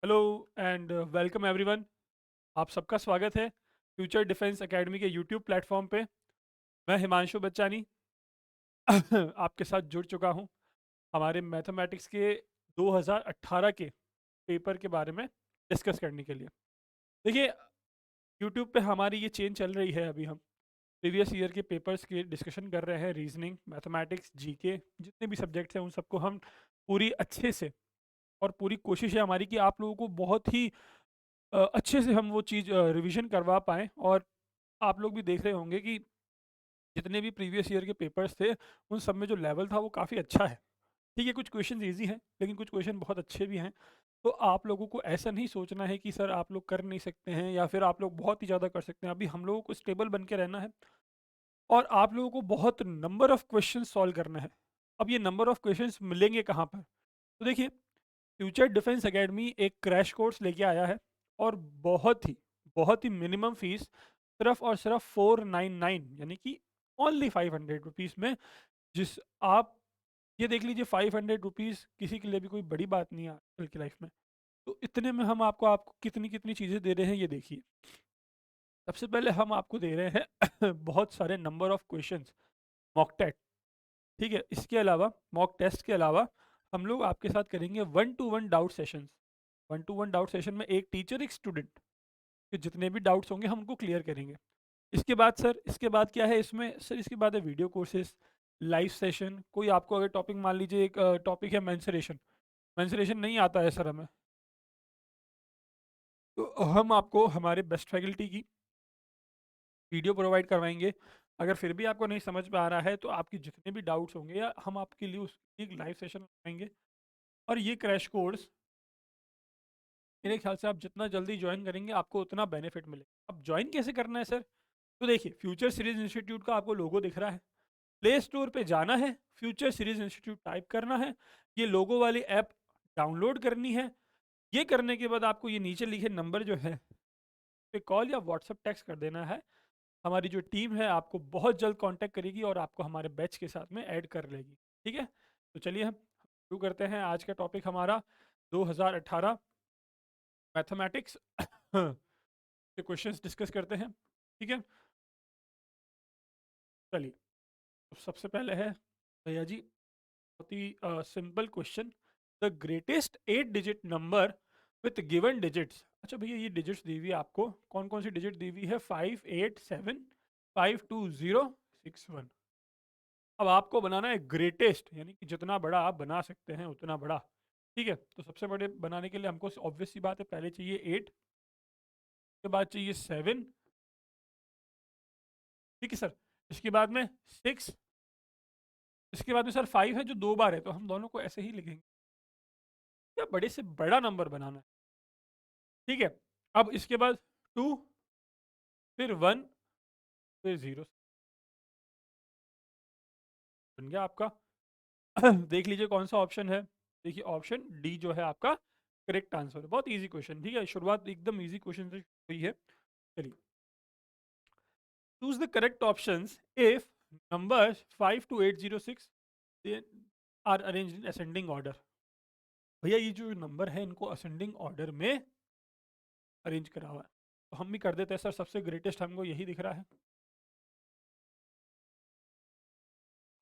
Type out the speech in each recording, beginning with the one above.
Hello and welcome everyone. आप सबका स्वागत है फ्यूचर डिफेंस एकेडमी के यूट्यूब प्लेटफॉर्म पे। मैं हिमांशु बच्चानी आपके साथ जुड़ चुका हूँ हमारे मैथमेटिक्स के 2018 के पेपर के बारे में डिस्कस करने के लिए। देखिए, यूट्यूब पे हमारी ये चेन चल रही है। अभी हम प्रीवियस ईयर के पेपर्स के डिस्कशन कर रहे हैं। रीजनिंग, मैथमेटिक्स, जीके, जितने भी सब्जेक्ट्स हैं उन सबको हम पूरी अच्छे से, और पूरी कोशिश है हमारी कि आप लोगों को बहुत ही अच्छे से हम वो चीज़ रिवीजन करवा पाएँ। और आप लोग भी देख रहे होंगे कि जितने भी प्रीवियस ईयर के पेपर्स थे, उन सब में जो लेवल था वो काफ़ी अच्छा है। ठीक है, कुछ क्वेश्चन ईज़ी हैं, लेकिन कुछ क्वेश्चन बहुत अच्छे भी हैं। तो आप लोगों को ऐसा नहीं सोचना है कि सर आप लोग कर नहीं सकते हैं या फिर आप लोग बहुत ही ज़्यादा कर सकते हैं। अभी हम लोगों को स्टेबल बन के रहना है, और आप लोगों को बहुत नंबर ऑफ़ क्वेश्चन सॉल्व करना है। अब ये नंबर ऑफ़ क्वेश्चंस मिलेंगे कहाँ पर? तो देखिए, फ्यूचर डिफेंस एकेडमी एक क्रैश कोर्स लेके आया है, और बहुत ही मिनिमम फीस, सिर्फ और सिर्फ 499, यानी कि ओनली 500 रुपीज़ में। जिस आप ये देख लीजिए, 500 रुपीज़ किसी के लिए भी कोई बड़ी बात नहीं है आजकल की लाइफ में। तो इतने में हम आपको कितनी कितनी चीज़ें दे रहे हैं, ये देखिए। सबसे पहले हम आपको दे रहे हैं बहुत सारे number of questions, mock test. ठीक है, इसके अलावा मॉक टेस्ट के अलावा हम लोग आपके साथ करेंगे one two one doubt sessions. One two one doubt session में एक टीचर एक स्टूडेंट के जितने भी डाउट्स होंगे हम उनको क्लियर करेंगे। इसके बाद सर, इसके बाद क्या है इसमें सर, इसके बाद है वीडियो कोर्सेज, लाइव सेशन। कोई आपको अगर टॉपिक, मान लीजिए एक टॉपिक है मेंसुरेशन, मेंसुरेशन नहीं आता है सर हमें, तो हम आपको हमारे बेस्ट फैकल्टी की वीडियो प्रोवाइड करवाएंगे। अगर फिर भी आपको नहीं समझ में आ रहा है, तो आपके जितने भी डाउट्स होंगे, या हम आपके लिए उसकी एक लाइव सेशन लगाएंगे। और ये क्रैश कोर्स, मेरे ख्याल से आप जितना जल्दी ज्वाइन करेंगे आपको उतना बेनिफिट मिलेगा। अब ज्वाइन कैसे करना है सर? तो देखिए, फ्यूचर सीरीज इंस्टीट्यूट का आपको लोगो दिख रहा है। प्ले स्टोर पे जाना है, फ्यूचर सीरीज इंस्टीट्यूट टाइप करना है, ये लोगो वाली ऐप डाउनलोड करनी है। ये करने के बाद आपको ये नीचे लिखे नंबर जो है पे कॉल या व्हाट्सएप टेक्स्ट कर देना है। हमारी जो टीम है आपको बहुत जल्द कांटेक्ट करेगी और आपको हमारे बैच के साथ में ऐड कर लेगी। ठीक है, तो चलिए हम शुरू करते हैं। आज का टॉपिक हमारा 2018 मैथमेटिक्स के क्वेश्चंस डिस्कस करते हैं। ठीक है, चलिए। तो सबसे पहले है भैया जी, बहुत ही simple question. The greatest 8 digit number with given digits. अच्छा भैया, ये डिजिट्स दी हुई है आपको, कौन कौन सी डिजिट दी हुई है? 587, 520, 61। अब आपको बनाना है ग्रेटेस्ट, यानी कि जितना बड़ा आप बना सकते हैं उतना बड़ा। ठीक है, तो सबसे बड़े बनाने के लिए हमको ऑब्वियस सी बात है, पहले चाहिए 8, के बाद चाहिए 7। ठीक है सर, इसके बाद में 6, इसके बाद में सर 5 है जो 2 बार है, तो हम दोनों को ऐसे ही लिखेंगे। या बड़े से बड़ा नंबर बनाना है। ठीक है, अब इसके बाद 2, फिर 1, फिर 0 बन गया आपका। देख लीजिए कौन सा ऑप्शन है। देखिए, ऑप्शन डी जो है आपका करेक्ट आंसर है। बहुत इजी क्वेश्चन, ठीक है, शुरुआत एकदम इजी क्वेश्चन से हुई है। चलिए, choose the correct options if numbers 5 to 806 are arranged in ascending order. भैया, ये जो नंबर है इनको असेंडिंग ऑर्डर में अरेंज करा हुआ है, तो हम भी कर देते हैं सर। सबसे ग्रेटेस्ट हमको यही दिख रहा है।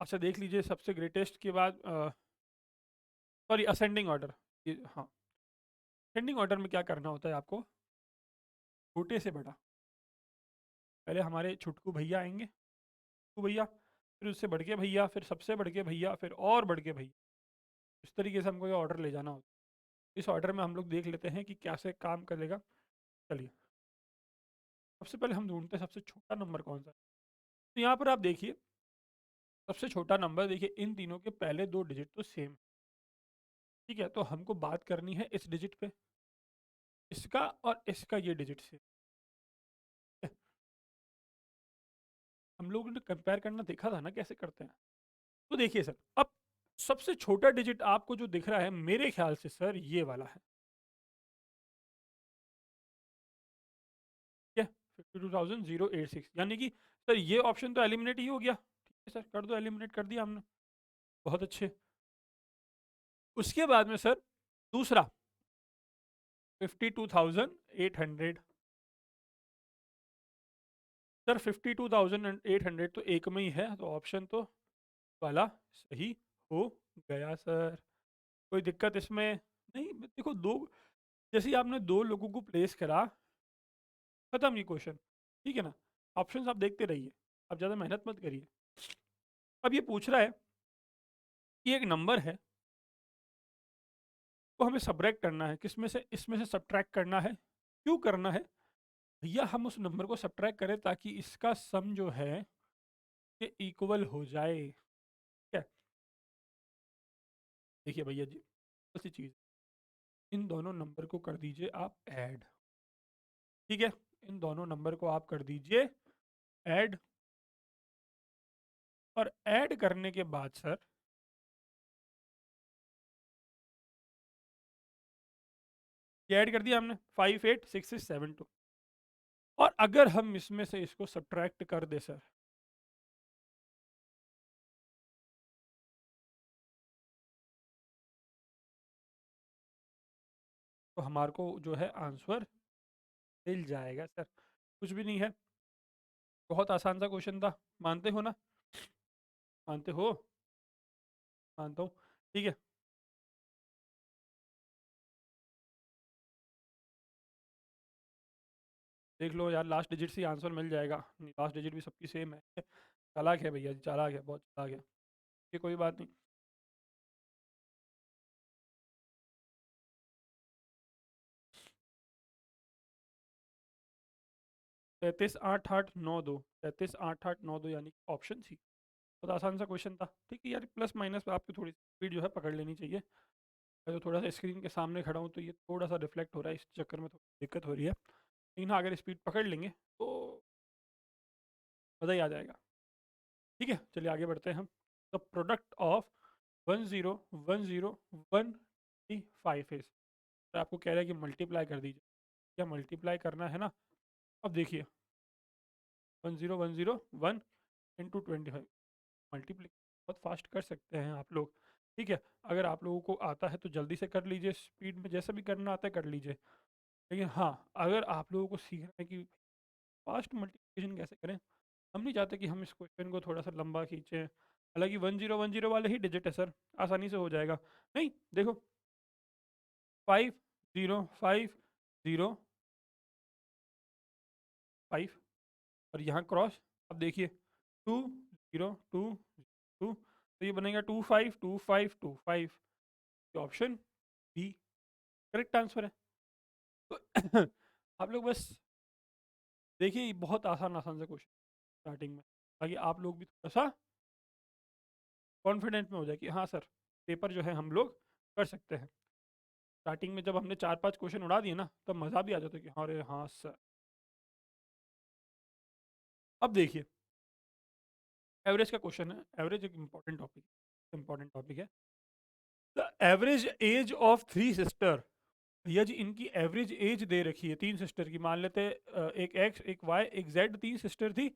अच्छा देख लीजिए, सबसे ग्रेटेस्ट के बाद सॉरी, असेंडिंग ऑर्डर। ये हाँ, असेंडिंग ऑर्डर में क्या करना होता है आपको? छोटे से बड़ा, पहले हमारे छुटकू भैया आएंगे, छुटकू भैया, फिर उससे बढ़ के भैया, फिर सबसे बढ़ के भैया, फिर और बढ़ के भैया। इस तरीके से हमको ये ऑर्डर ले जाना होता है। इस ऑर्डर में हम लोग देख लेते हैं कि कैसे काम करेगा। चलिए, सबसे पहले हम ढूंढते हैं सबसे छोटा नंबर कौन सा है। तो यहाँ पर आप देखिए, सबसे छोटा नंबर देखिए, इन तीनों के पहले 2 डिजिट तो सेम। ठीक है, तो हमको बात करनी है इस डिजिट पे, इसका और इसका ये डिजिट से। हम लोगों ने कंपेयर करना देखा था ना कैसे करते हैं। तो देखिए सर, अब सबसे छोटा डिजिट आपको जो दिख रहा है, मेरे ख्याल से सर ये वाला है। ठीक है, 52,086, यानी कि सर ये ऑप्शन तो एलिमिनेट ही हो गया। ठीक है सर, कर दो, एलिमिनेट कर दिया हमने। बहुत अच्छे। उसके बाद में सर दूसरा, 52,800। सर 52,800 तो एक में ही है, तो ऑप्शन तो वाला सही हो गया सर। कोई दिक्कत इसमें नहीं। देखो दो, जैसे ही आपने दो लोगों को प्लेस करा, खत्म ये क्वेश्चन। ठीक है ना? ऑप्शंस आप देखते रहिए, आप ज़्यादा मेहनत मत करिए। अब ये पूछ रहा है कि एक नंबर है, तो हमें सब्ट्रैक्ट करना है, किसमें से? इसमें से सब्ट्रैक्ट करना है। क्यों करना है? भैया हम उस नंबर को सब्ट्रैक्ट करें ताकि इसका सम जो है ये इक्वल हो जाए। ठीक है? देखिए भैया जी, ऐसी चीज़, इन दोनों नंबर को कर दीजिए आप ऐड। ठीक है? इन दोनों नंबर को आप कर दीजिए ऐड, और ऐड करने के बाद सर, ये ऐड कर दिया हमने 586672। और अगर हम इसमें से इसको सब्ट्रैक्ट कर दे सर, तो हमारे को जो है आंसर मिल जाएगा सर। कुछ भी नहीं है, बहुत आसान सा क्वेश्चन था। मानते हो ना? मानते हो? मानता हूँ। ठीक है, देख लो यार, लास्ट डिजिट से आंसर मिल जाएगा। नहीं, लास्ट डिजिट भी सबकी सेम है। चालाक है भैया जी, चालाक है, बहुत चालाक है। ये कोई बात नहीं। 33 8 8 9 2, 33 8 8 9 2 यानी ऑप्शन सी। बहुत आसान सा क्वेश्चन था। ठीक है यार, प्लस माइनस आपकी थोड़ी स्पीड जो है पकड़ लेनी चाहिए। मैं तो थोड़ा सा स्क्रीन के सामने खड़ा हूँ, तो ये थोड़ा सा रिफ्लेक्ट हो रहा है, इस चक्कर में थोड़ी दिक्कत हो रही है। लेकिन हाँ, अगर स्पीड पकड़ लेंगे तो मज़ा ही आ जाएगा। ठीक है, चलिए आगे बढ़ते हैं हम। द प्रोडक्ट ऑफ 10 10 1 इज, तो आपको कह रहा है कि मल्टीप्लाई कर दीजिए। क्या मल्टीप्लाई करना है ना? अब देखिए, 10 10 1 इंटू 25, मल्टीप्लाई बहुत फास्ट कर सकते हैं आप लोग। ठीक है, अगर आप लोगों को आता है तो जल्दी से कर लीजिए, स्पीड में जैसा भी करना आता है कर लीजिए। लेकिन हाँ, अगर आप लोगों को सीखना है कि फास्ट मल्टीप्लिकेशन कैसे करें, हम नहीं चाहते कि हम इस क्वेश्चन को थोड़ा सा लंबा खींचें। हालांकि 10 10 वाले ही डिजिट है सर, आसानी से हो जाएगा। नहीं देखो, 50 5 और यहाँ क्रॉस। अब देखिए 2 0 2 2, तो ये बनेगा 25 25 25। ऑप्शन बी करेक्ट आंसर है। तो आप लोग बस देखिए, ये बहुत आसान आसान से क्वेश्चन स्टार्टिंग में, ताकि आप लोग भी थोड़ा सा कॉन्फिडेंट में हो जाए कि हाँ सर, पेपर जो है हम लोग कर सकते हैं। स्टार्टिंग में जब हमने 4 5 क्वेश्चन उड़ा दिए ना, तब मज़ा भी आ जाता है कि हाँ रे हाँ सर। अब देखिए, एवरेज का क्वेश्चन है। एवरेज एक इंपॉर्टेंट टॉपिक है। The average age of 3 sister. भैया जी, इनकी एवरेज एज दे रखी है 3 सिस्टर की। मान लेते एक एक्स एक वाई एक जेड 3 सिस्टर थी।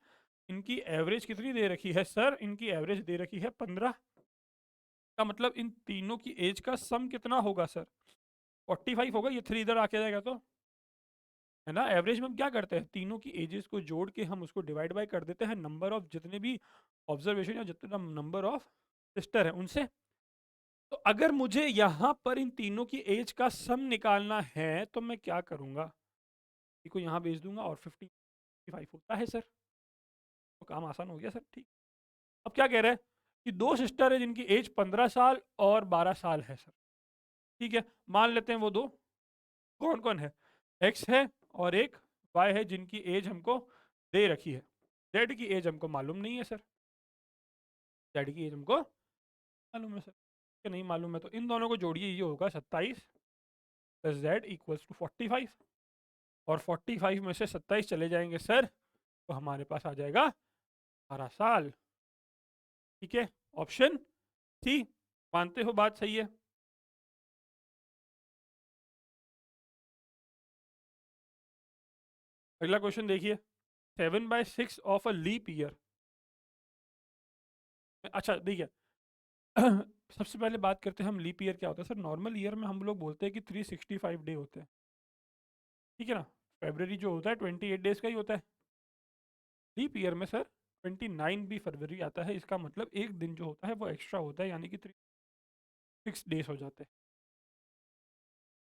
इनकी एवरेज कितनी दे रखी है सर? इनकी एवरेज दे रखी है 15। का मतलब इन तीनों की एज का सम कितना होगा सर? 45 होगा। ये 3 इधर आके जाएगा तो, है ना? एवरेज में हम क्या करते हैं, तीनों की एजेस को जोड़ के हम उसको डिवाइड बाय कर देते हैं नंबर ऑफ जितने भी ऑब्जर्वेशन या जितना नंबर ऑफ सिस्टर है उनसे। तो अगर मुझे यहाँ पर इन तीनों की एज का सम निकालना है तो मैं क्या करूँगा? को यहाँ भेज दूंगा और 55 होता है सर, तो काम आसान हो गया सर। ठीक। अब क्या कह रहे हैं कि 2 सिस्टर है जिनकी एज 15 साल और 12 साल है सर। ठीक है, मान लेते हैं वो दो कौन कौन है। एक्स है और एक वाई है, जिनकी एज हमको दे रखी है। जेड की एज हमको मालूम नहीं है सर। जेड की एज हमको मालूम है सर, कि नहीं मालूम है, तो इन दोनों को जोड़िए, ये होगा 27 प्लस जेड इक्वल्स टू 45। और 45 में से 27 चले जाएंगे सर, तो हमारे पास आ जाएगा 12 साल। ठीक है, ऑप्शन सी। मानते हो बात सही है? अगला क्वेश्चन देखिए, 7/6 ऑफ अ लीप ईयर। अच्छा देखिए, सबसे पहले बात करते हैं हम लीप ईयर क्या होता है सर। नॉर्मल ईयर में हम लोग बोलते हैं कि 365 डे होते हैं। ठीक है ना। फरवरी जो होता है 28 डेज का ही होता है। लीप ईयर में सर 29 भी फरवरी आता है, इसका मतलब एक दिन जो होता है वो एक्स्ट्रा होता है, यानी कि 6 डेज हो जाते हैं।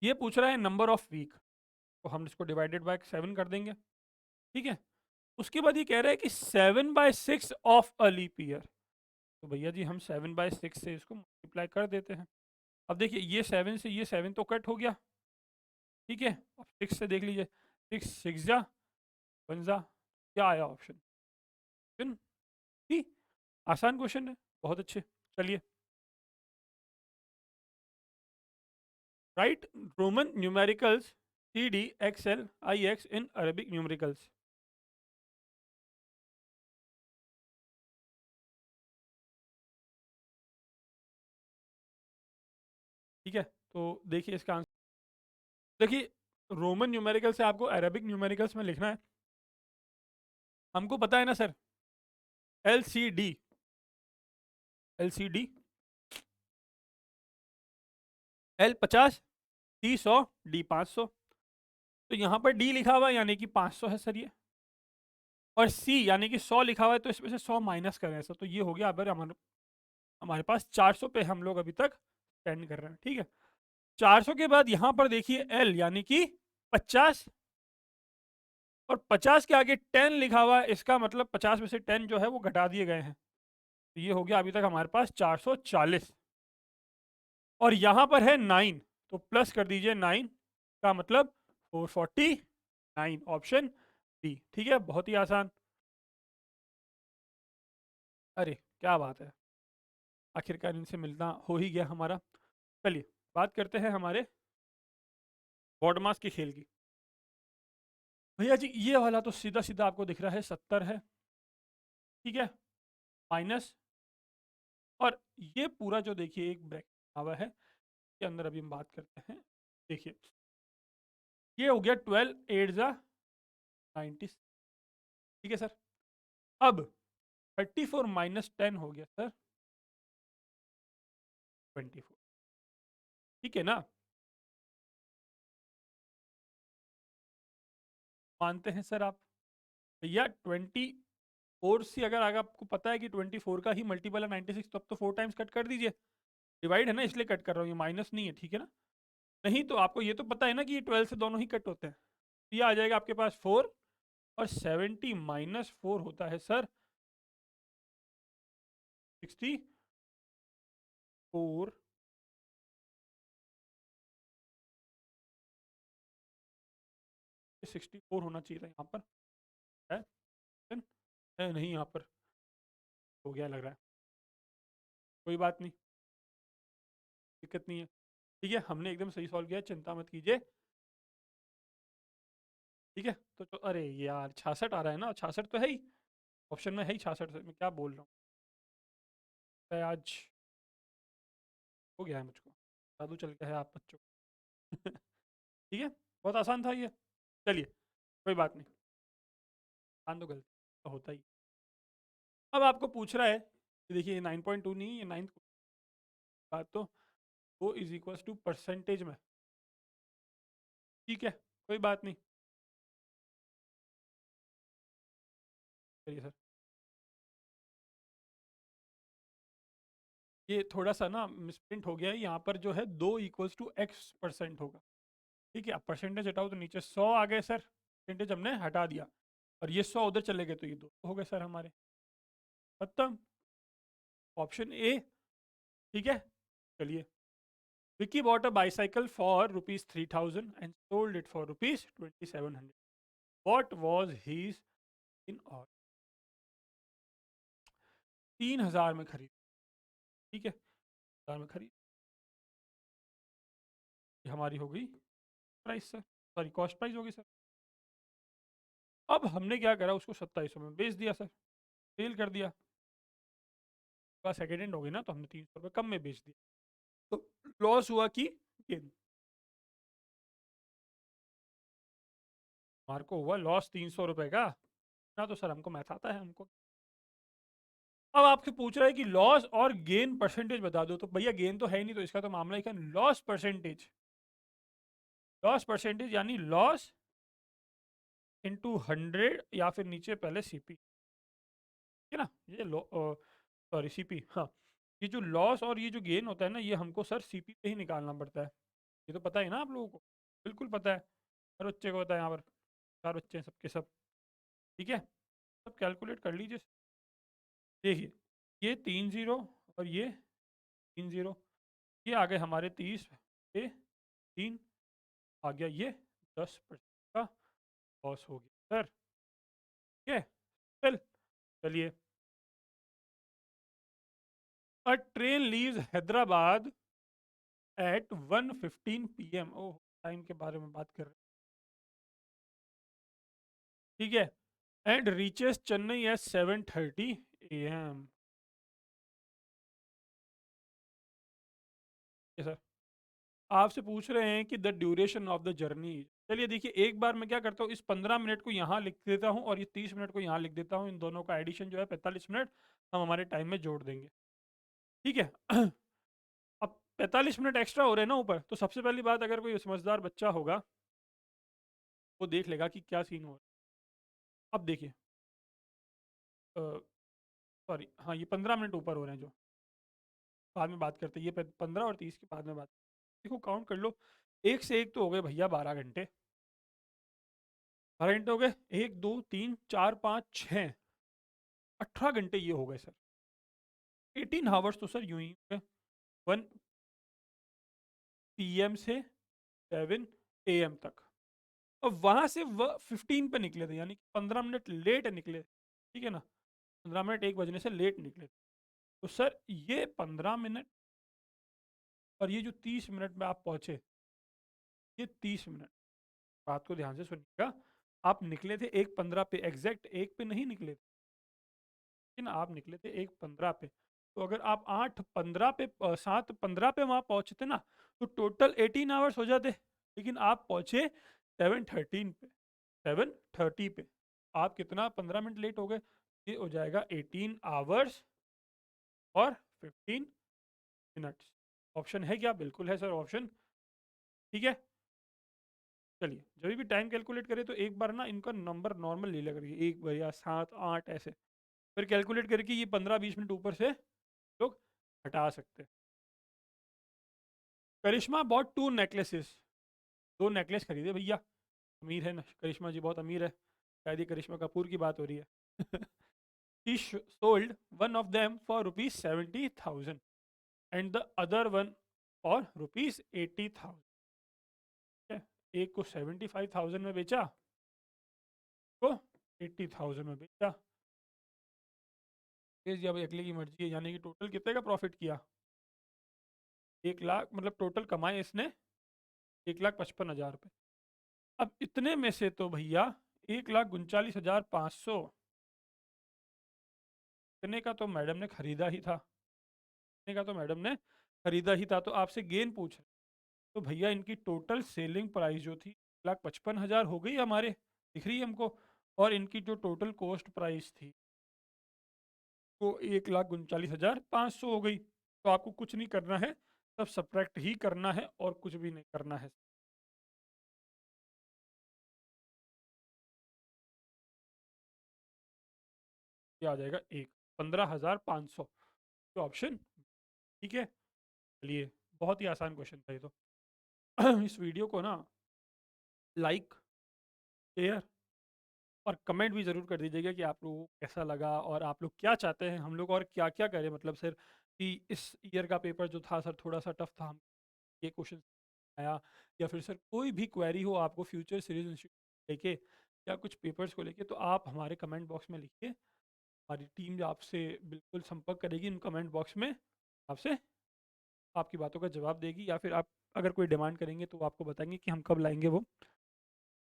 ये पूछ रहा है नंबर ऑफ वीक, तो हम इसको डिवाइडेड बाय 7 कर देंगे। ठीक है। उसके बाद ये कह रहा है कि 7/6 ऑफ अ लीप ईयर, तो भैया जी हम 7/6 से इसको मल्टीप्लाई कर देते हैं। अब देखिए ये 7 से ये 7 तो कट हो गया। ठीक है। अब 6 से देख लीजिए, 6 6 जा 1 जा, क्या आया ऑप्शन? Option C. आसान क्वेश्चन है, बहुत अच्छे। चलिए, right Roman numericals CD XL IX इन अरेबिक न्यूमेरिकल्स। ठीक है, तो देखिए इसका आंसर, देखिए रोमन न्यूमेरिकल से आपको अरेबिक न्यूमेरिकल्स में लिखना है। हमको पता है ना sir, LCD, LCD, L 50, C 100, D 500। तो यहाँ पर D लिखा हुआ है यानी कि 500 है सर ये, और C यानी कि 100 लिखा हुआ है, तो इसमें से 100 माइनस करें सर, तो ये हो गया। अगर हमारे हमारे पास 400 पे हम लोग अभी तक स्टैंड कर रहे हैं। ठीक है। 400 के बाद यहाँ पर देखिए L यानी कि 50, और 50 के आगे 10 लिखा हुआ है, इसका मतलब 50 में से 10 जो है वो घटा दिए गए हैं, तो ये हो गया अभी तक हमारे पास 440। और यहाँ पर है 9, तो प्लस कर दीजिए 9 का मतलब 449, ऑप्शन डी। ठीक है, बहुत ही आसान। अरे क्या बात है, आखिरकार इनसे मिलना हो ही गया हमारा। चलिए बात करते हैं हमारे बॉड मास के खेल की। भैया जी ये वाला तो सीधा सीधा आपको दिख रहा है 70 है। ठीक है, माइनस, और ये पूरा जो देखिए एक ब्रैकेट हुआ है के अंदर अभी हम बात करते हैं। देखिए ये हो गया 12 8 जा 90। ठीक है सर। अब 34 माइनस 10 हो गया सर 24। ठीक है ना, मानते हैं सर आप? भैया 24 से अगर आगे आपको पता है कि 24 का ही मल्टीपल है 96, तो अब तो 4 टाइम्स कट कर दीजिए। डिवाइड है ना, इसलिए कट कर रहा हूँ, ये माइनस नहीं है। ठीक है ना, नहीं तो आपको ये तो पता है ना कि ये 12 से दोनों ही कट होते हैं। तो ये आ जाएगा आपके पास 4, और 70 माइनस 4 होता है सर 64। 64 होना चाहिए था यहाँ पर, है है नहीं यहाँ पर, हो गया लग रहा है। कोई बात नहीं, दिक्कत नहीं है। ठीक है, हमने एकदम सही सॉल्व किया, चिंता मत कीजिए। ठीक है, तो अरे यार 66 आ रहा है ना, 66 तो है ही, ऑप्शन में है ही 66 से, मैं क्या बोल रहा हूँ। तो आज हो गया है मुझको, जादू चल गया है आप बच्चों को। ठीक है, बहुत आसान था ये। चलिए कोई बात नहीं, आसान तो गलती तो होता ही। अब आपको पूछ रहा है कि देखिए ये 9.2 नहीं, ये 9 बात, तो वो इज इक्वल टू परसेंटेज में। ठीक है, कोई बात नहीं। चलिए सर, ये थोड़ा सा ना मिसप्रिंट हो गया है, यहाँ पर जो है 2 = X% होगा। ठीक है, अब परसेंटेज हटाओ तो नीचे 100 आ गए सर, परसेंटेज हमने हटा दिया, और ये 100 उधर चले गए, तो ये 2 हो गए सर हमारे, खत्म। Option A. ठीक है। चलिए, Vicky bought a bicycle for ₹3000 and sold it for ₹2700। What was his in all? 3000 में खरीद। ठीक है, 1000 में खरीद, ये हमारी हो गई price sir, sorry cost price होगी सर। अब हमने क्या करा, उसको 2700 में बेच दिया सर, सेल कर दिया। सेकेंड हैंड हो गई ना, तो हमने 300 रुपये कम में बेच दिया, तो लॉस हुआ कि गेन? हमारे को हुआ लॉस 300 रुपये का ना, तो सर हमको मैथ आता है हमको। अब आपसे पूछ रहा है कि लॉस और गेन परसेंटेज बता दो, तो भैया गेन तो है ही नहीं, तो इसका तो मामला ही क्या, लॉस परसेंटेज। लॉस परसेंटेज यानी लॉस इंटू 100 या फिर नीचे पहले सीपी, ठीक है ना। ये सॉरी सीपी, हाँ। ये जो लॉस और ये जो गेन होता है ना, ये हमको सर सीपी पे ही निकालना पड़ता है। ये तो पता है ना आप लोगों को, बिल्कुल पता है, हर बच्चे को पता है। यहाँ पर 4 बच्चे हैं सबके सब, ठीक है। सब कैलकुलेट कर लीजिए। देखिए, ये 3 जीरो और ये 3 जीरो, ये आ गए हमारे 30 पे 3, आ गया ये 10% का लॉस हो गया सर, ठीक है। चल चलिए, a train leaves Hyderabad at 1:15 PM। Oh, time के बारे में बात कर रहे हैं, ठीक है। And reaches Chennai at 7:30 AM। Sir आपसे पूछ रहे हैं कि the duration of the journey. चलिए देखिए, एक बार मैं क्या करता हूँ, इस 15 मिनट को यहाँ लिख देता हूँ और ये 30 मिनट को यहाँ लिख देता हूँ। इन दोनों का एडिशन जो है 45 मिनट हम हमारे टाइम में जोड़ देंगे, ठीक है। अब 45 मिनट एक्स्ट्रा हो रहे हैं ना ऊपर, तो सबसे पहली बात, अगर कोई समझदार बच्चा होगा वो देख लेगा कि क्या सीन हो रहा है। अब देखिए, सॉरी, हाँ, ये 15 मिनट ऊपर हो रहे हैं, जो बाद में बात करते हैं। ये 15 और 30 के बाद में बात, देखो काउंट कर लो, एक से एक तो हो गए भैया 12 घंटे। 12 घंटे हो गए, 1 2 3 4 5 6, 18 घंटे ये हो गए सर। 18 आवर्स तो सर यूं ही हो गए, 1 PM से 7 AM तक। और वहां से 15 पे निकले थे, यानी कि 15 मिनट लेट निकले, ठीक है ना। 15 मिनट 1 बजने से लेट निकले, तो सर ये 15 मिनट और ये जो 30 मिनट में आप पहुंचे, ये 30 मिनट, बात को ध्यान से सुनिएगा। आप निकले थे 1:15 पे, एग्जैक्ट 1 पे नहीं निकले थे, लेकिन आप निकले थे 1:15 पे। तो अगर आप 8:15 पे 7:15 पे वहां पहुंचते ना, तो टोटल 18 आवर्स हो जाते, लेकिन आप पहुंचे 7:13 पे, 7:30 पे। आप कितना 15 मिनट लेट हो गए, ये हो जाएगा 18 आवर्स और 15 मिनट्स। ऑप्शन है क्या? बिल्कुल है सर ऑप्शन, ठीक है। चलिए, जब भी टाइम कैलकुलेट करें तो एक बार ना इनका नंबर नॉर्मल ले लिया करिए, 1 या 7 8 ऐसे, फिर कैलकुलेट करके ये 15 20 मिनट ऊपर से लोग हटा सकते हैं। करिश्मा बॉट 2 नेकलेसेस, 2 नेकलेस खरीदे भैया। अमीर है ना करिश्मा जी, बहुत अमीर है, शायद ये करिश्मा कपूर की बात हो रही है। She sold one of them for rupees 70,000 and the other one for rupees 80,000। एक को 75,000 में बेचा, को 80,000 में बेचा। ये जी अब अगले की मर्जी है, यानी कि टोटल कितने का प्रॉफिट किया, 1 लाख, मतलब टोटल कमाए इसने 1,55,000 रुपये। अब इतने में से तो भैया 1,39,500 इतने का तो मैडम ने खरीदा ही था, इतने का तो मैडम ने खरीदा ही था। तो आपसे गेन पूछ रहे, तो भैया इनकी टोटल सेलिंग प्राइस जो थी 1,55,000 हो गई हमारे, दिख रही है हमको। और इनकी जो टोटल कॉस्ट प्राइस थी वो 1,39,500 हो गई। तो आपको कुछ नहीं करना है, सब सब्ट्रैक्ट ही करना है और कुछ भी नहीं करना है। ये आ जाएगा 15,500, तो ऑप्शन, ठीक है। चलिए, बहुत ही आसान क्वेश्चन था ये तो। इस वीडियो को ना लाइक, शेयर और कमेंट भी ज़रूर कर दीजिएगा कि आप लोगों को कैसा लगा और आप लोग क्या चाहते हैं हम लोग और क्या क्या करें। मतलब सर कि इस ईयर का पेपर जो था सर थोड़ा सा टफ था, हम ये क्वेश्चन आया, या फिर सर कोई भी क्वेरी हो आपको फ्यूचर सीरीज इंस्टीट्यूट लेके या कुछ पेपर्स को लेके, तो आप हमारे कमेंट बॉक्स में लिखिए। हमारी टीम आपसे बिल्कुल संपर्क करेगी इन कमेंट बॉक्स में, आपसे आपकी बातों का जवाब देगी, या फिर आप अगर कोई डिमांड करेंगे तो वो आपको बताएंगे कि हम कब लाएंगे वो।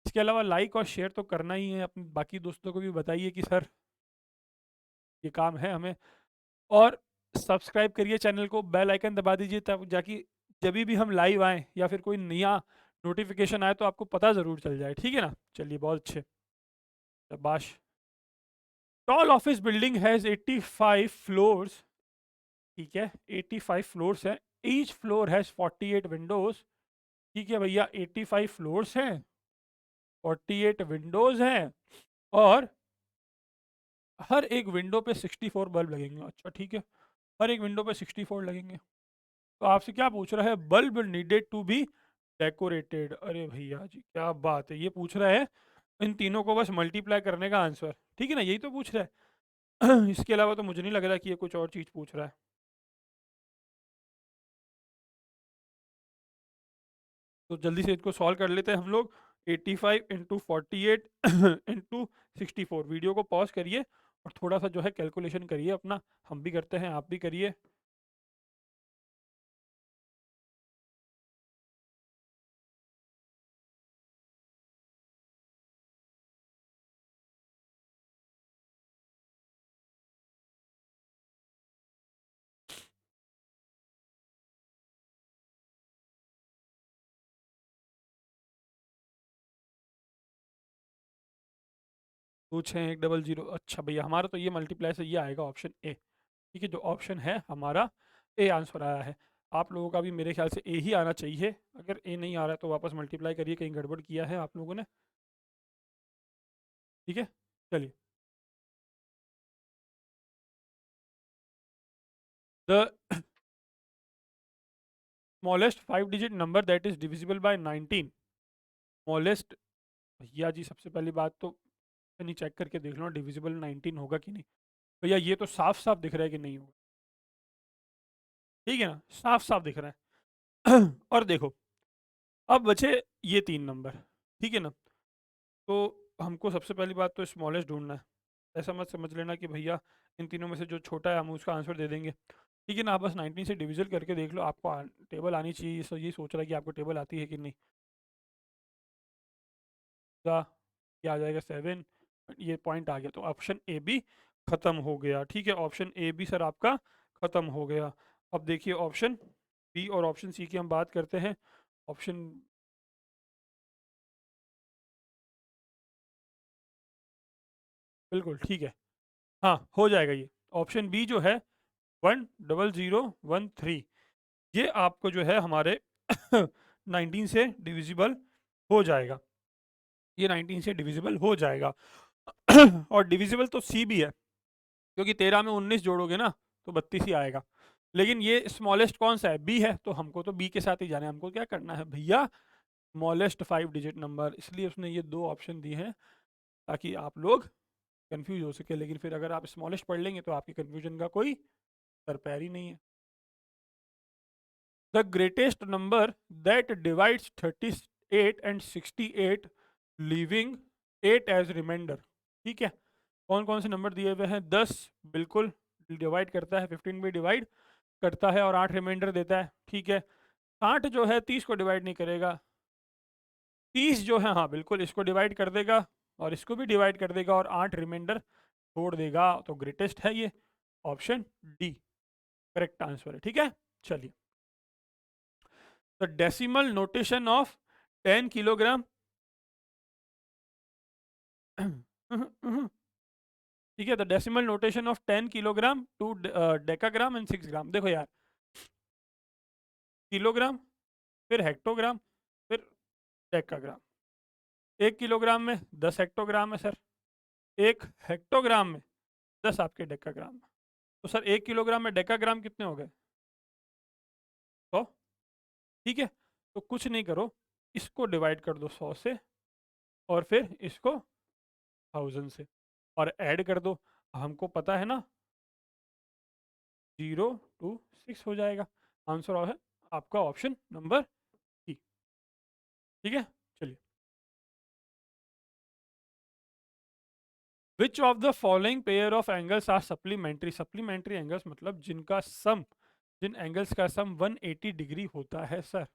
इसके अलावा लाइक और शेयर तो करना ही है, अपने बाकी दोस्तों को भी बताइए कि सर ये काम है हमें। और सब्सक्राइब करिए चैनल को, बेल आइकन दबा दीजिए, तब जाकि जब भी हम लाइव आएँ या फिर कोई नया नोटिफिकेशन आए तो आपको पता ज़रूर चल जाए, ठीक है ना। चलिए, बहुत अच्छे, शाबाश। Tall office building has 85 floors, ठीक है, 85 फ्लोर्स है। ईच फ्लोर हैज़ 48 विंडोज, ठीक है भैया, 85 फ्लोर्स हैं 48 विंडोज हैं और हर एक विंडो पे 64 बल्ब लगेंगे। अच्छा ठीक है, हर एक विंडो पे 64 लगेंगे। तो आपसे क्या पूछ रहा है, bulb needed to be decorated. अरे भैया जी क्या बात है, ये पूछ रहा है इन तीनों को बस मल्टीप्लाई करने का आंसर, ठीक है ना, यही तो पूछ रहा है। इसके अलावा तो मुझे नहीं लग रहा कि ये कुछ और चीज़ पूछ रहा है। तो जल्दी से इसको सॉल्व कर लेते हैं हम लोग। 85 इंटू 48 इंटू 64। वीडियो को पॉज करिए और थोड़ा सा जो है कैलकुलेशन करिए अपना, हम भी करते हैं आप भी करिए। दो छः एक डबल जीरो, अच्छा भैया हमारा तो ये मल्टीप्लाई से ये आएगा ऑप्शन ए। ठीक है, जो ऑप्शन है हमारा ए आंसर आया है। आप लोगों का भी मेरे ख्याल से ए ही आना चाहिए। अगर ए नहीं आ रहा है तो वापस मल्टीप्लाई करिए, कहीं गड़बड़ किया है आप लोगों ने। ठीक है, चलिए। The smallest 5 digit number that is divisible by 19। Smallest, भैया जी सबसे पहली बात तो नहीं, चेक करके देख लो डिविजिबल 19 होगा कि नहीं। भैया ये तो साफ साफ दिख रहा है कि नहीं होगा। ठीक है ना, साफ साफ दिख रहा है। और देखो, अब बचे ये तीन नंबर, ठीक है ना। तो हमको सबसे पहली बात तो स्मॉलेस्ट ढूंढना है। ऐसा मत समझ लेना कि भैया इन तीनों में से जो छोटा है हम उसका आंसर दे देंगे। ठीक है ना, आप बस 19 से डिविजन करके देख लो, आपको टेबल आनी चाहिए। सो ये सोच रहा है कि आपको टेबल आती है कि नहीं। का क्या आ जाएगा 7, ये पॉइंट आ गया, तो ऑप्शन ए बी खत्म हो गया। ठीक है, ऑप्शन ए बी सर आपका खत्म हो गया। अब देखिए ऑप्शन बी और ऑप्शन सी की हम बात करते हैं। ऑप्शन, बिल्कुल ठीक है, हाँ हो जाएगा ये। ऑप्शन बी जो है 10013, ये आपको जो है हमारे 19 से डिविजिबल हो जाएगा। ये 19 से डिविजिबल हो जाएगा। और डिविजिबल तो सी भी है, क्योंकि 13 में 19 जोड़ोगे ना तो 32 ही आएगा। लेकिन ये स्मॉलेस्ट कौन सा है, बी है, तो हमको तो बी के साथ ही जाना है। हमको क्या करना है भैया, स्मॉलेस्ट 5 डिजिट नंबर, इसलिए उसने ये दो ऑप्शन दिए हैं ताकि आप लोग कंफ्यूज हो सके। लेकिन फिर अगर आप स्मॉलेस्ट पढ़ लेंगे तो आपकी कंफ्यूजन का कोई सर पैर ही नहीं है। The greatest number that divides 38 and 68, leaving 8 as remainder. ठीक है, कौन कौन से नंबर दिए हुए हैं, 10 बिल्कुल डिवाइड करता है, 15 भी डिवाइड करता है और 8 रिमाइंडर देता है। ठीक है, 60 जो है 30 को डिवाइड नहीं करेगा, 30 जो है हाँ बिल्कुल इसको डिवाइड कर देगा और इसको भी डिवाइड कर देगा और 8 रिमाइंडर छोड़ देगा। तो ग्रेटेस्ट है ये, ऑप्शन डी करेक्ट आंसर है। ठीक है, चलिए। The decimal notation of 10 kilogram. ठीक है, the decimal notation of 10 kilogram to decagram and 6 gram. देखो यार, किलोग्राम, फिर हेक्टोग्राम, फिर डेकाग्राम। 1 किलोग्राम में 10 हेक्टोग्राम है सर, 1 हेक्टोग्राम में 10 आपके डेकाग्राम में। तो सर 1 किलोग्राम में डेकाग्राम कितने हो गए, 100। ठीक है, तो कुछ नहीं करो, इसको डिवाइड कर दो 100 से और फिर इसको 1000 से और ऐड कर दो। हमको पता है ना 026 हो जाएगा। आंसर है आपका ऑप्शन नंबर सी। ठीक है, चलिए। Which of the following pair of angles are supplementary. Supplementary angles मतलब जिनका सम, जिन एंगल्स का सम 180 डिग्री होता है सर,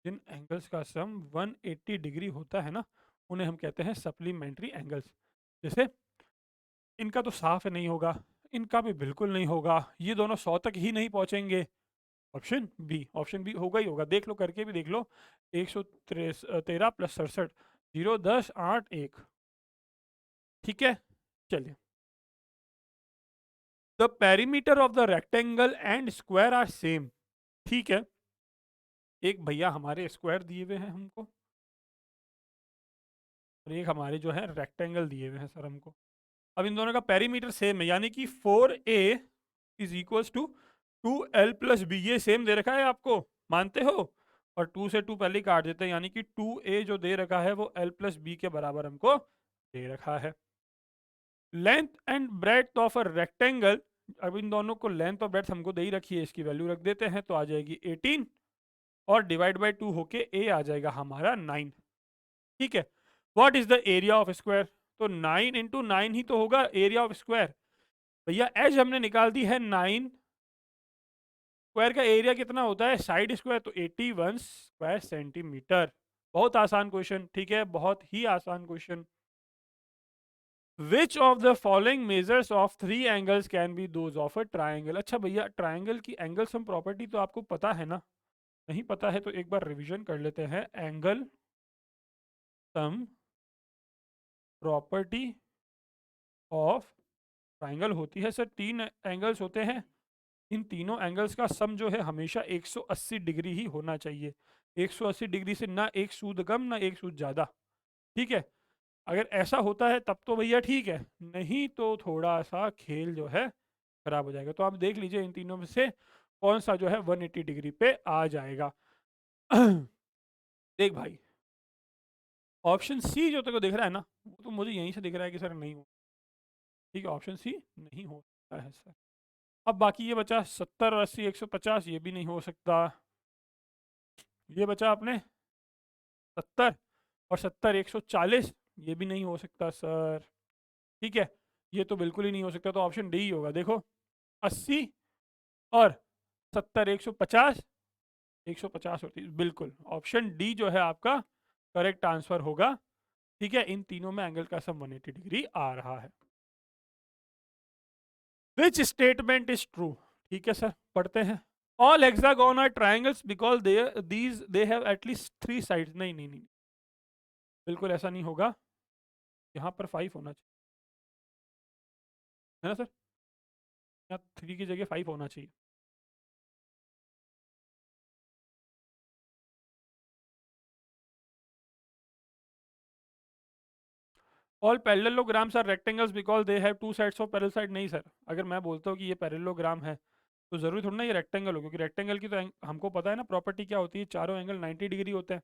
जिन एंगल्स का सम 180 डिग्री होता है ना, उन्हें हम कहते हैं सप्लीमेंट्री एंगल्स। जैसे इनका तो साफ नहीं होगा, इनका भी बिल्कुल नहीं होगा, ये दोनों 100 तक ही नहीं पहुंचेंगे। ऑप्शन बी, ऑप्शन बी होगा ही होगा, देख लो करके भी देख लो। 113 प्लस 67, 0 10 8 1। ठीक है, चलिए। The perimeter of the rectangle and square are same. ठीक है, एक भैया हमारे स्क्वायर दिए हुए हैं हमको, और एक हमारे जो है रेक्टेंगल दिए हुए हैं सर हमको। अब इन दोनों का पेरीमीटर सेम है, यानी कि 4a is equals to 2l+b, ये सेम दे रखा है आपको, मानते हो? और 2 से 2 पहले ही काट देते हैं, यानी कि 2a जो दे रखा है वो l+b के बराबर हमको दे रखा है। Length and breadth of a rectangle, अब इन दोनों को लेंथ और ब्रेड्थ हमको दे ही रखी है, इसकी वैल्यू रख देते हैं तो आ जाएगी 18, और डिवाइड बाई 2 होके a आ जाएगा हमारा 9। ठीक है, what is the area of square? तो 9 इंटू 9 ही तो होगा एरिया ऑफ स्क्वायर। भैया एज हमने निकाल दी है 9, स्क्वायर का एरिया कितना होता है साइड स्क्वायर, तो 81 स्क्वायर सेंटीमीटर। बहुत आसान क्वेश्चन, ठीक है, बहुत ही आसान question. Which of the following measures of 3 angles can be those of a triangle? अच्छा भैया, ट्राइंगल की एंगल सम प्रॉपर्टी तो आपको पता है ना? नहीं पता है तो एक बार रिवीजन कर लेते हैं। Angle sum property of triangle होती है सर, 3 एंगल्स होते हैं, इन तीनों एंगल्स का सम जो है हमेशा 180 डिग्री ही होना चाहिए। 180 डिग्री से ना एक सूद कम ना एक सूद ज़्यादा। ठीक है, अगर ऐसा होता है तब तो भैया ठीक है, नहीं तो थोड़ा सा खेल जो है खराब हो जाएगा। तो आप देख लीजिए इन तीनों में से कौन सा जो है 180 डिग्री पे आ जाएगा। देख भाई, ऑप्शन सी जो तेरे को दिख रहा है ना, वो तो मुझे यहीं से दिख रहा है कि सर नहीं हो। ठीक है, ऑप्शन सी नहीं हो सकता है सर। अब बाकी ये बचा 70 और 80 150, ये भी नहीं हो सकता। ये बचा आपने 70 और 70 140, ये भी नहीं हो सकता सर। ठीक है, ये तो बिल्कुल ही नहीं हो सकता, तो ऑप्शन डी ही होगा। देखो, 80 और 70 150, 150 और 30, बिल्कुल ऑप्शन डी जो है आपका करेक्ट आंसर होगा। ठीक है, इन तीनों में एंगल का सम 180 डिग्री आ रहा है। Which statement is true? ठीक है सर, पढ़ते हैं। All hexagon are triangles because they have at least 3 sides. नहीं नहीं नहीं, बिल्कुल ऐसा नहीं होगा। यहाँ पर 5 होना चाहिए, है ना सर? यहाँ 3 की जगह 5 होना चाहिए। All parallelograms are rectangles because they have 2 sides of parallel side. नहीं सर, अगर मैं बोलता हूँ कि ये पैरेललोग्राम है तो जरूरी थोड़ा ना ये रेक्टेंगल हो, क्योंकि रेक्टेंगल की तो हमको पता है ना प्रॉपर्टी क्या होती है, चारों एंगल 90 डिग्री होते हैं।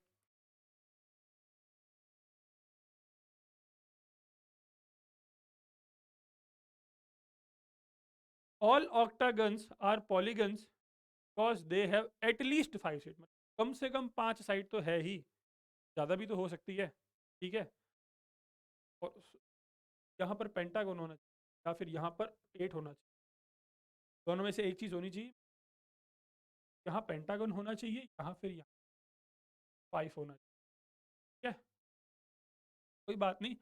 All octagons are polygons because they have at least 5 side, कम से कम 5 साइड तो है ही, ज़्यादा भी तो हो सकती है। ठीक है, और यहाँ पर पेंटागन होना चाहिए या फिर यहाँ पर 8 होना चाहिए, दोनों में से एक चीज़ होनी चाहिए। यहाँ पेंटागन होना चाहिए, यहाँ फिर यहाँ 5 होना चाहिए। ठीक है, कोई बात नहीं,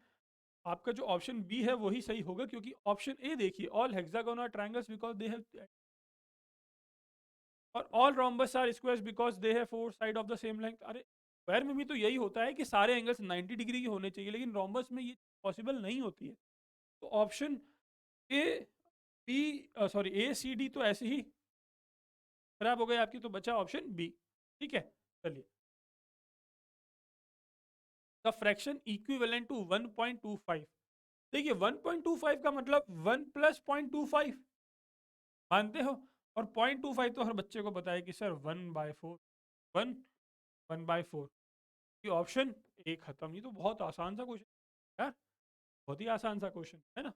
आपका जो ऑप्शन बी है वही सही होगा, क्योंकि ऑप्शन ए देखिए, all hexagon are triangles because they have, और all rhombus are squares because they have 4 side of the same length. अरे स्क्वायर में भी तो यही होता है कि सारे एंगल्स 90 डिग्री के होने चाहिए, लेकिन रोम्बस में ये पॉसिबल नहीं होती है। तो option A B, sorry A C D तो ऐसे ही खराब हो गए आपकी, तो बचा ऑप्शन बी। ठीक है, चलिए। द फ्रैक्शन इक्विवेलेंट टू 1.25, देखिए 1.25 का मतलब 1 प्लस 0.25, मानते हो? और 0.25 तो हर बच्चे को पता है कि सर 1/4, 1 1/4। ये ऑप्शन ए खत्म। ये तो बहुत आसान सा क्वेश्चन यार, बहुत ही आसान सा क्वेश्चन है ना।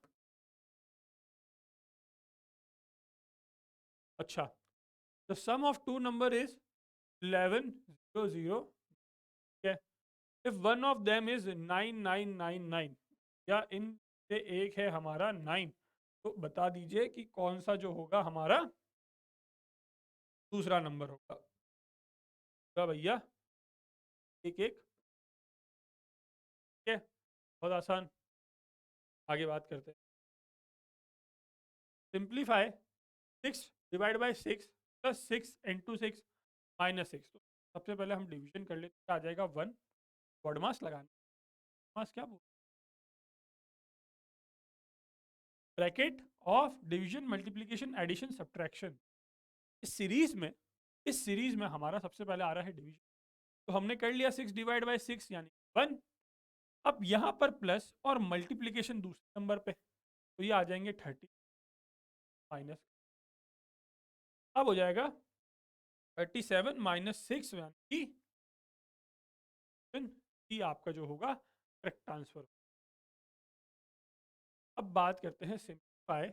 अच्छा, the sum of two number is 11 0 0, ठीक है, if one of them is 9999, या इन से एक है हमारा 9, तो बता दीजिए कि कौन सा जो होगा हमारा दूसरा नंबर होगा। तो भैया एक एक, ठीक है, बहुत आसान। आगे बात करते हैं। Simplify 6 divide by 6 plus 6 into 6 -6। तो सबसे पहले हम डिवीजन कर लेते हैं, आ जाएगा 1। बॉडमास लगाना, मास क्या बोल, bracket of division multiplication addition subtraction. इस सीरीज में, इस सीरीज में हमारा सबसे पहले आ रहा है डिवीजन, तो हमने कर लिया 6 डिवाइड बाई 6 यानी 1, अब यहाँ पर प्लस और मल्टीप्लीकेशन दूसरे नंबर पे, तो ये आ जाएंगे 30 माइनस, अब हो जाएगा 37 माइनस 6 यानी कि आपका जो होगा करेक्ट आंसर। अब बात करते हैं सिंप्लीफाई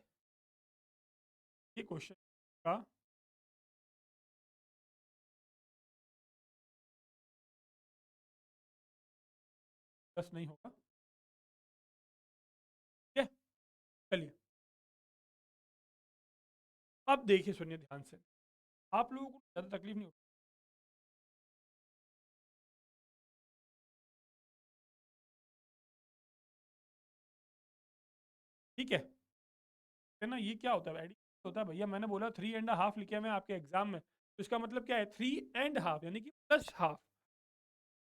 ये क्वेश्चन का। प्लस नहीं होगा, ठीक है। चलिए अब देखिए, सुनिए ध्यान से, आप लोगों को ज़्यादा तकलीफ नहीं होगी, ठीक है ना। ये क्या होता है, एडिशन होता है भैया। मैंने बोला 3.5 लिखे मैं आपके एग्जाम में, तो इसका मतलब क्या है, 3.5 यानी कि प्लस हाफ,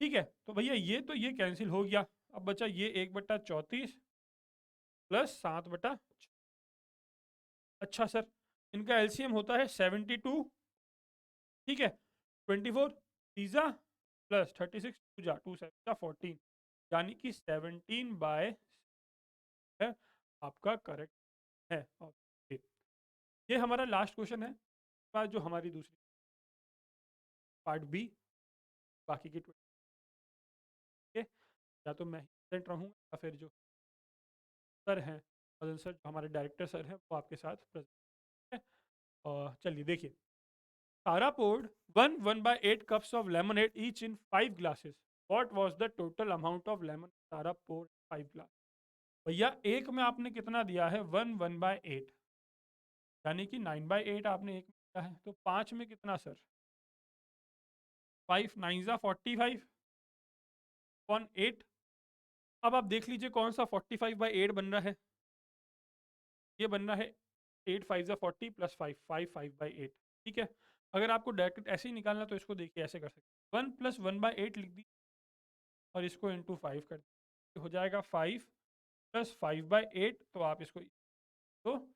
ठीक है। तो भैया ये तो ये कैंसिल हो गया, अब बचा ये 1/34 प्लस 7/, अच्छा सर, इनका एलसीएम होता है 72, ठीक है। 24 तीजा प्लस 36 टू जा 2 7 जा 14, यानी कि 17/, है आपका करेक्ट है। ओके, ये हमारा लास्ट क्वेश्चन है। बाद जो हमारी दूसरी पार्ट बी, बाकी की 20 के, या तो मैं ही प्रेजेंट रहूँगा या फिर जो सर हैं, मदन सर जो हमारे डायरेक्टर सर हैं, वो आपके साथ प्रेजेंट है। और चलिए देखिए, Tara poured 1/8 cups of lemonade each in 5 glasses. What was the total amount of lemon Tara poured 5 glass? भैया एक में आपने कितना दिया है, 1/8, यानी कि 9/8 आपने एक में दिया है, तो 5 में कितना सर, 5 9 जा 45 अपॉन 8। अब आप देख लीजिए कौन सा 45/8 बन रहा है, ये बन रहा है 8 5 जा 40 प्लस 5 5/8, ठीक है। अगर आपको डायरेक्ट ऐसे ही निकालना तो इसको देखिए ऐसे कर सकते, 1 + 1/8 लिख दी और इसको इंटू 5 कर दीजिए, हो जाएगा 5 + 5/8, तो आप इसको, तो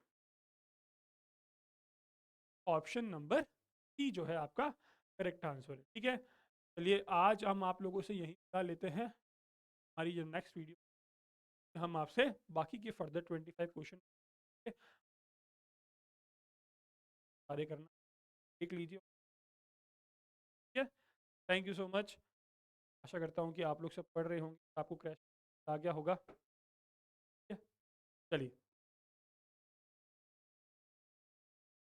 ऑप्शन नंबर सी जो है आपका करेक्ट आंसर है, ठीक है। चलिए आज हम आप लोगों से यही बता लेते हैं, हमारी जो नेक्स्ट वीडियो हम आपसे बाकी के फर्दर 25 क्वेश्चन सारे करना देख लीजिए, ठीक है। थैंक यू सो मच, आशा करता हूँ कि आप लोग सब पढ़ रहे होंगे, आपको क्रैश आ गया होगा, ठीक है। चलिए।